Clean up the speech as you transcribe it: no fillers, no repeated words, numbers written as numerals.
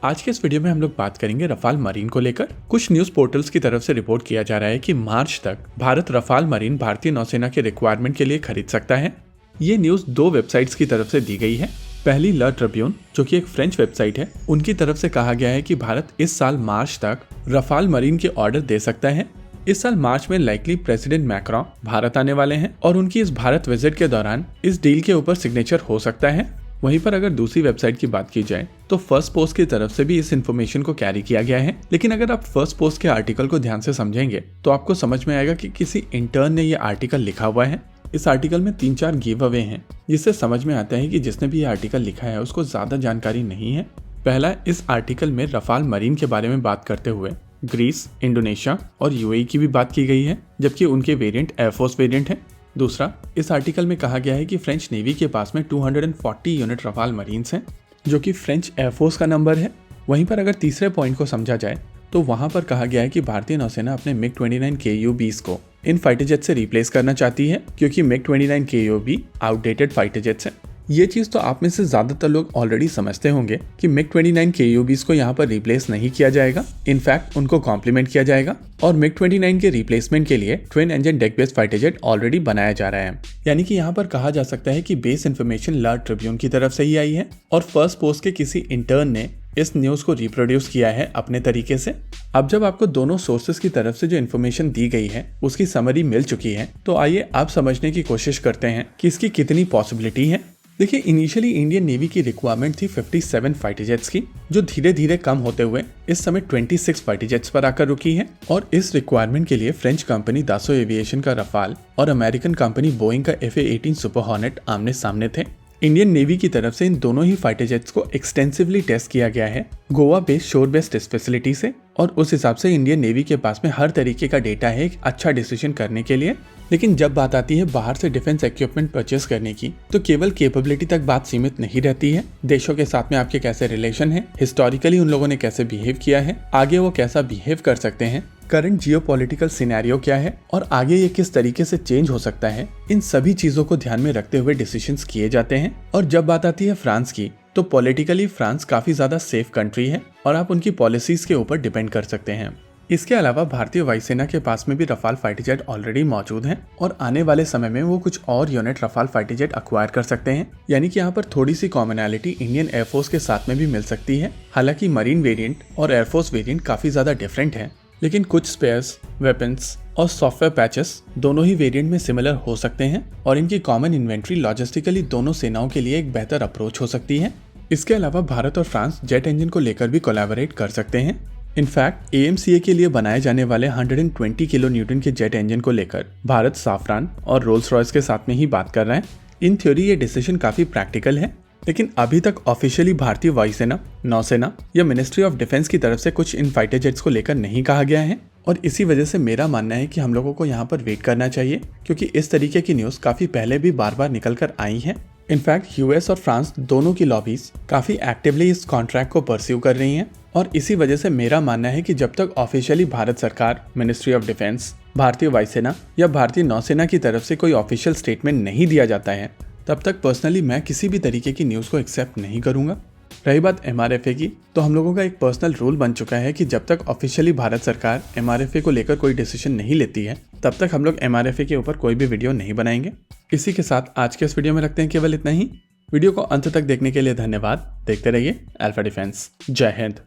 आज के इस वीडियो में हम लोग बात करेंगे रफाल मरीन को लेकर। कुछ न्यूज पोर्टल्स की तरफ से रिपोर्ट किया जा रहा है कि मार्च तक भारत रफाल मरीन भारतीय नौसेना के रिक्वायरमेंट के लिए खरीद सकता है। ये न्यूज दो वेबसाइट्स की तरफ से दी गई है। पहली ल ट्रिब्यून जो कि एक फ्रेंच वेबसाइट है, उनकी तरफ से कहा गया है कि भारत इस साल मार्च तक रफाल मरीन के ऑर्डर दे सकता है। इस साल मार्च में लाइकली प्रेसिडेंट मैक्रोन भारत आने वाले हैं और उनकी इस भारत विजिट के दौरान इस डील के ऊपर सिग्नेचर हो सकता है। वहीं पर अगर दूसरी वेबसाइट की बात की जाए तो फर्स्ट पोस्ट की तरफ से भी इस इन्फॉर्मेशन को कैरी किया गया है। लेकिन अगर आप फर्स्ट पोस्ट के आर्टिकल को ध्यान से समझेंगे तो आपको समझ में आएगा कि किसी इंटर्न ने ये आर्टिकल लिखा हुआ है। इस आर्टिकल में 3-4 गिव अवे हैं, जिससे समझ में आता है कि जिसने भी ये आर्टिकल लिखा है उसको ज्यादा जानकारी नहीं है। पहला, इस आर्टिकल में रफाल मरीन के बारे में बात करते हुए ग्रीस, इंडोनेशिया और यूएई की भी बात की गई है, जबकि उनके वेरिएंट एयरफोर्स वेरिएंट है। दूसरा, इस आर्टिकल में कहा गया है कि फ्रेंच नेवी के पास में 240 यूनिट रफाल मरीन्स हैं, जो कि फ्रेंच एयरफोर्स का नंबर है। वहीं पर अगर तीसरे पॉइंट को समझा जाए तो वहां पर कहा गया है कि भारतीय नौसेना अपने मिग-29 KU-20 को इन फाइटर जेट से रिप्लेस करना चाहती है, क्योंकि मिग-29 KU-B आउटडेटेड फाइटर जेट्स हैं। ये चीज तो आप में से ज्यादातर लोग ऑलरेडी समझते होंगे कि मिग-29 KU-20 को यहाँ पर रिप्लेस नहीं किया जाएगा, इनफैक्ट उनको कॉम्प्लीमेंट किया जाएगा और मिग-29 के रिप्लेसमेंट के लिए twin engine deck based fighter jet already बनाया जा रहा है। यानी कि यहाँ पर कहा जा सकता है कि बेस इन्फॉर्मेशन ला ट्रिब्यून की तरफ से ही आई है और फर्स्ट पोस्ट के किसी इंटर्न ने इस न्यूज को रिप्रोड्यूस किया है अपने तरीके से। अब जब आपको दोनों सोर्सेस की तरफ से जो इन्फॉर्मेशन दी गई है उसकी समरी मिल चुकी है, तो आइए आप समझने की कोशिश करते हैं कि इसकी कितनी पॉसिबिलिटी है। देखिए, इनिशियली इंडियन नेवी की रिक्वायरमेंट थी 57 फाइटर जेट्स की, जो धीरे धीरे कम होते हुए इस समय 26 फाइटर जेट्स पर आकर रुकी है। और इस रिक्वायरमेंट के लिए फ्रेंच कंपनी दासो एविएशन का रफाल और अमेरिकन कंपनी बोइंग का FA-18 सुपर हॉर्नेट आमने सामने थे। इंडियन नेवी की तरफ से इन दोनों ही फाइटर जेट्स को एक्सटेंसिवली टेस्ट किया गया है गोवा बेस्ड शोर बेस्ड टेस्ट फैसिलिटी से, और उस हिसाब से इंडियन नेवी के पास में हर तरीके का डेटा है एक अच्छा डिसीजन करने के लिए। लेकिन जब बात आती है बाहर से डिफेंस इक्विपमेंट परचेस करने की, तो केवल कैपेबिलिटी तक बात सीमित नहीं रहती है। देशों के साथ में आपके कैसे रिलेशन है, हिस्टोरिकली उन लोगों ने कैसे बिहेव किया है, आगे वो कैसा बिहेव कर सकते हैं, करंट जियोपॉलिटिकल सिनेरियो क्या है और आगे ये किस तरीके से चेंज हो सकता है, इन सभी चीजों को ध्यान में रखते हुए डिसीजंस किए जाते हैं। और जब बात आती है फ्रांस की, तो पॉलिटिकली फ्रांस काफी ज्यादा सेफ कंट्री है और आप उनकी पॉलिसीज के ऊपर डिपेंड कर सकते हैं। इसके अलावा भारतीय वायुसेना के पास में भी रफाल फाइटर जेट ऑलरेडी मौजूद हैं और आने वाले समय में वो कुछ और unit Rafale fighter jet acquire कर सकते हैं। यानी कि यहाँ पर थोड़ी सी कॉमनैलिटी इंडियन एयरफोर्स के साथ में भी मिल सकती है। हालांकि मरीन वेरिएंट और एयरफोर्स वेरिएंट काफी ज्यादा डिफरेंट है, लेकिन कुछ स्पेयर्स, वेपन्स और सॉफ्टवेयर पैचेस दोनों ही वेरिएंट में सिमिलर हो सकते हैं और इनकी कॉमन इन्वेंट्री लॉजिस्टिकली दोनों सेनाओं के लिए एक बेहतर अप्रोच हो सकती है। इसके अलावा भारत और फ्रांस जेट इंजन को लेकर भी कोलैबोरेट कर सकते हैं। इनफैक्ट AMCA के लिए बनाए जाने वाले 120 किलो न्यूटन के जेट इंजन को लेकर भारत साफरान और रोल्स रॉयस के साथ में ही बात कर रहा है। इन थ्योरी ये डिसीजन काफी प्रैक्टिकल है, लेकिन अभी तक ऑफिशियली भारतीय वायुसेना, नौसेना या मिनिस्ट्री ऑफ डिफेंस की तरफ से कुछ इन फाइटर जेट्स को लेकर नहीं कहा गया है। और इसी वजह से मेरा मानना है कि हम लोगों को यहाँ पर वेट करना चाहिए, क्योंकि इस तरीके की न्यूज काफी पहले भी बार बार निकल कर आई है। इनफैक्ट US और फ्रांस दोनों की लॉबीज काफी एक्टिवली इस कॉन्ट्रैक्ट को परस्यू कर रही हैं और इसी वजह से मेरा मानना है कि जब तक ऑफिशियली भारत सरकार, मिनिस्ट्री ऑफ डिफेंस, भारतीय वायुसेना या भारतीय नौसेना की तरफ से कोई ऑफिशियल स्टेटमेंट नहीं दिया जाता है, तब तक पर्सनली मैं किसी भी तरीके की न्यूज को एक्सेप्ट नहीं करूंगा। रही बात MRFA की, तो हम लोगों का एक पर्सनल रूल बन चुका है कि जब तक ऑफिशियली भारत सरकार MRFA को लेकर कोई डिसीजन नहीं लेती है, तब तक हम लोग MRFA के ऊपर कोई भी वीडियो नहीं बनाएंगे। इसी के साथ आज के इस वीडियो में रखते हैं केवल इतना ही। वीडियो को अंत तक देखने के लिए धन्यवाद। देखते रहिए अल्फा डिफेंस। जय हिंद।